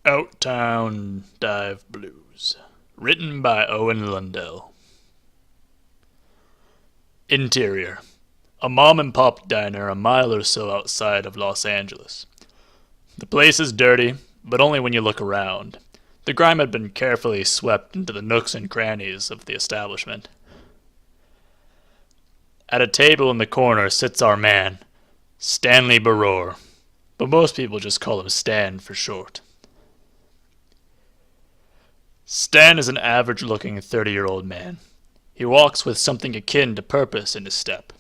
Outtown Dive Blues. Written by Owen Lundell. Interior. A mom and pop diner a mile or so outside of Los Angeles. The place is dirty, but only when you look around. The grime had been carefully swept into the nooks and crannies of the establishment. At a table in the corner sits our man, Stanley Baror, but most people just call him Stan for short. Stan is an average-looking 30-year-old man. He walks with something akin to purpose in his step.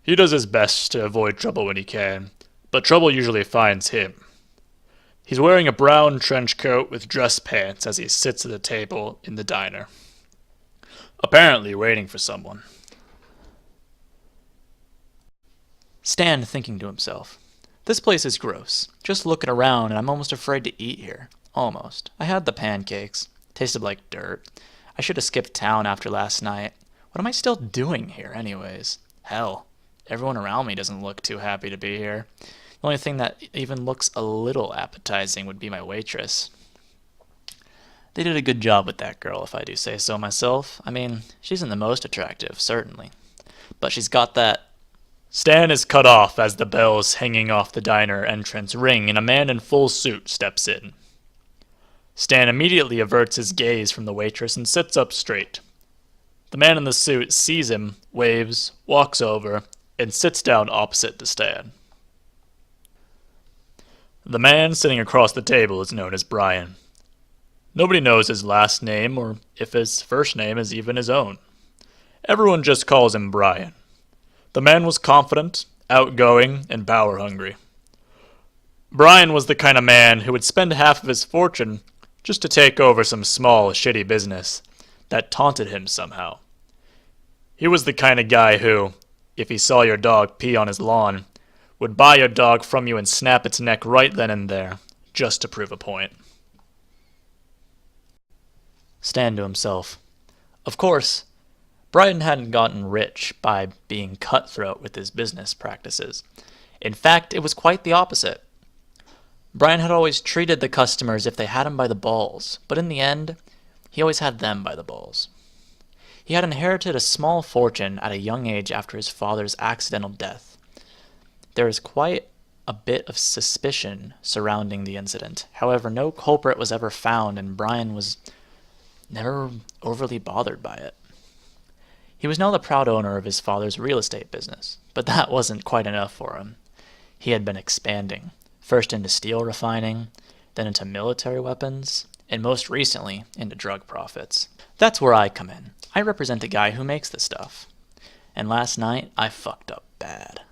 He does his best to avoid trouble when he can, but trouble usually finds him. He's wearing a brown trench coat with dress pants as he sits at the table in the diner, apparently waiting for someone. Stan thinking to himself, "This place is gross. Just looking around and I'm almost afraid to eat here. Almost. I had the pancakes. Tasted like dirt. I should have skipped town after last night. What am I still doing here anyways? Hell, everyone around me doesn't look too happy to be here. The only thing that even looks a little appetizing would be my waitress. They did a good job with that girl, if I do say so myself. I mean, she isn't the most attractive, certainly. But she's got that..." Stan is cut off as the bells hanging off the diner entrance ring and a man in full suit steps in. Stan immediately averts his gaze from the waitress and sits up straight. The man in the suit sees him, waves, walks over, and sits down opposite to Stan. The man sitting across the table is known as Brian. Nobody knows his last name or if his first name is even his own. Everyone just calls him Brian. The man was confident, outgoing, and power-hungry. Brian was the kind of man who would spend half of his fortune just to take over some small, shitty business that taunted him somehow. He was the kind of guy who, if he saw your dog pee on his lawn, would buy your dog from you and snap its neck right then and there, just to prove a point. Stan to himself, of course, Brian hadn't gotten rich by being cutthroat with his business practices. In fact, it was quite the opposite. Brian had always treated the customers if they had him by the balls, but in the end, he always had them by the balls. He had inherited a small fortune at a young age after his father's accidental death. There is quite a bit of suspicion surrounding the incident. However, no culprit was ever found, and Brian was never overly bothered by it. He was now the proud owner of his father's real estate business, but that wasn't quite enough for him. He had been expanding, first into steel refining, then into military weapons, and most recently into drug profits. That's where I come in. I represent a guy who makes this stuff. And last night, I fucked up bad.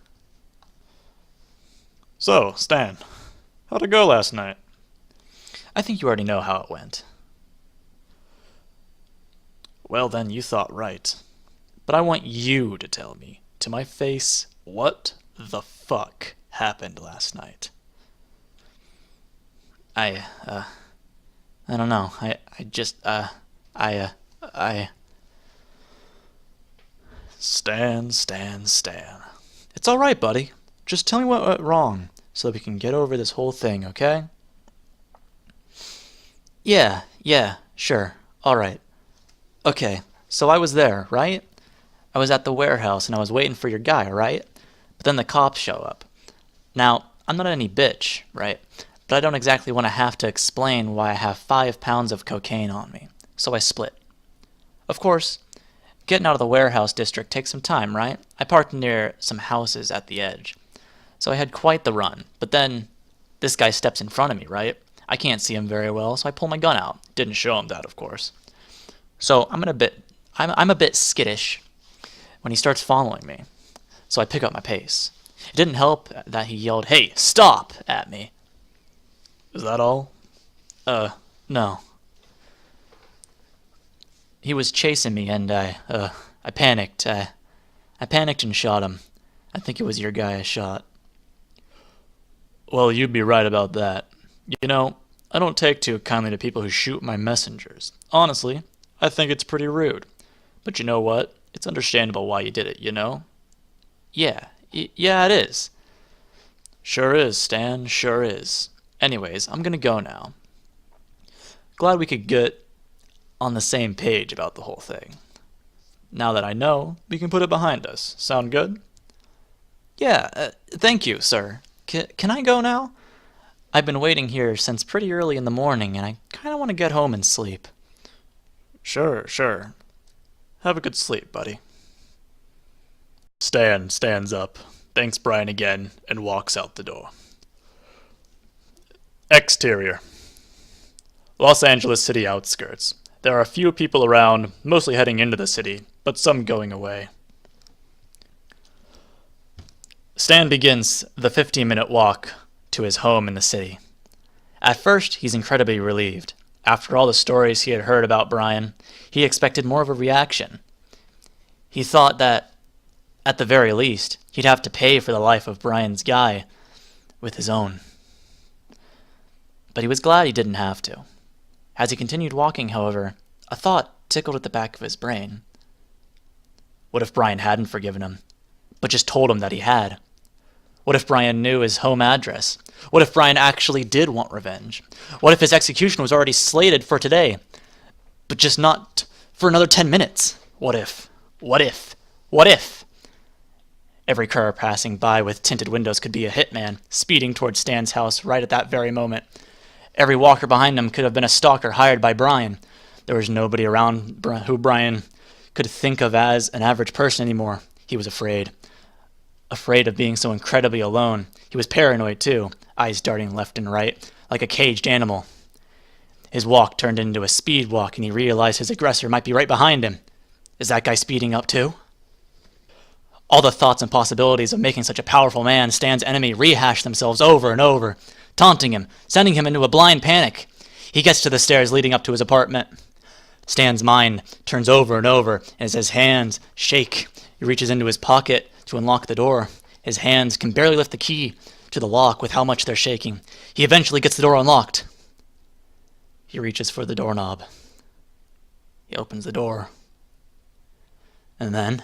So, Stan, how'd it go last night? I think you already know how it went. Well then, you thought right. But I want you to tell me, to my face, What the fuck happened last night? I don't know. Stan. It's all right, buddy. Just tell me what went wrong so that we can get over this whole thing, okay? Yeah, sure. All right. Okay, so I was there, right? I was at the warehouse and I was waiting for your guy, right? But then the cops show up. Now, I'm not any bitch, right? But I don't exactly want to have to explain why I have 5 pounds of cocaine on me. So I split. Of course, getting out of the warehouse district takes some time, right? I parked near some houses at the edge. So I had quite the run. But then, this guy steps in front of me, right? I can't see him very well, so I pull my gun out. Didn't show him that, of course. So I'm a bit skittish when he starts following me. So I pick up my pace. It didn't help that he yelled, "Hey, stop!" at me. Is that all? No. He was chasing me and I panicked. I panicked and shot him. I think it was your guy I shot. Well, you'd be right about that. You know, I don't take too kindly to people who shoot my messengers. Honestly, I think it's pretty rude. But you know what? It's understandable why you did it, you know? Yeah, it is. Sure is, Stan, sure is. Anyways, I'm gonna go now. glad we could get on the same page about the whole thing. Now that I know, we can put it behind us. Sound good? Yeah, thank you, sir. Can I go now? I've been waiting here since pretty early in the morning, and I kind of want to get home and sleep. Sure. Have a good sleep, buddy. Stan stands up, thanks Brian again, and walks out the door. Exterior. Los Angeles city outskirts. There are a few people around, mostly heading into the city, but some going away. Stan begins the 15-minute walk to his home in the city. At first, he's incredibly relieved. After all the stories he had heard about Brian, he expected more of a reaction. He thought that, at the very least, he'd have to pay for the life of Brian's guy with his own. But he was glad he didn't have to. As he continued walking, however, a thought tickled at the back of his brain. What if Brian hadn't forgiven him, but just told him that he had? What if Brian knew his home address? What if Brian actually did want revenge? What if his execution was already slated for today, but just not for another 10 minutes? What if? Every car passing by with tinted windows could be a hitman, speeding towards Stan's house right at that very moment. Every walker behind him could have been a stalker hired by Brian. There was nobody around who Brian could think of as an average person anymore. He was afraid. Afraid of being so incredibly alone. He was paranoid, too, eyes darting left and right, like a caged animal. His walk turned into a speed walk, and he realized his aggressor might be right behind him. Is that guy speeding up, too? All the thoughts and possibilities of making such a powerful man Stan's enemy rehashed themselves over and over, taunting him, sending him into a blind panic. He gets to the stairs leading up to his apartment. Stan's mind turns over and over, and as his hands shake, he reaches into his pocket to unlock the door. His hands can barely lift the key to the lock with how much they're shaking. He eventually gets the door unlocked. He reaches for the doorknob. He opens the door. And then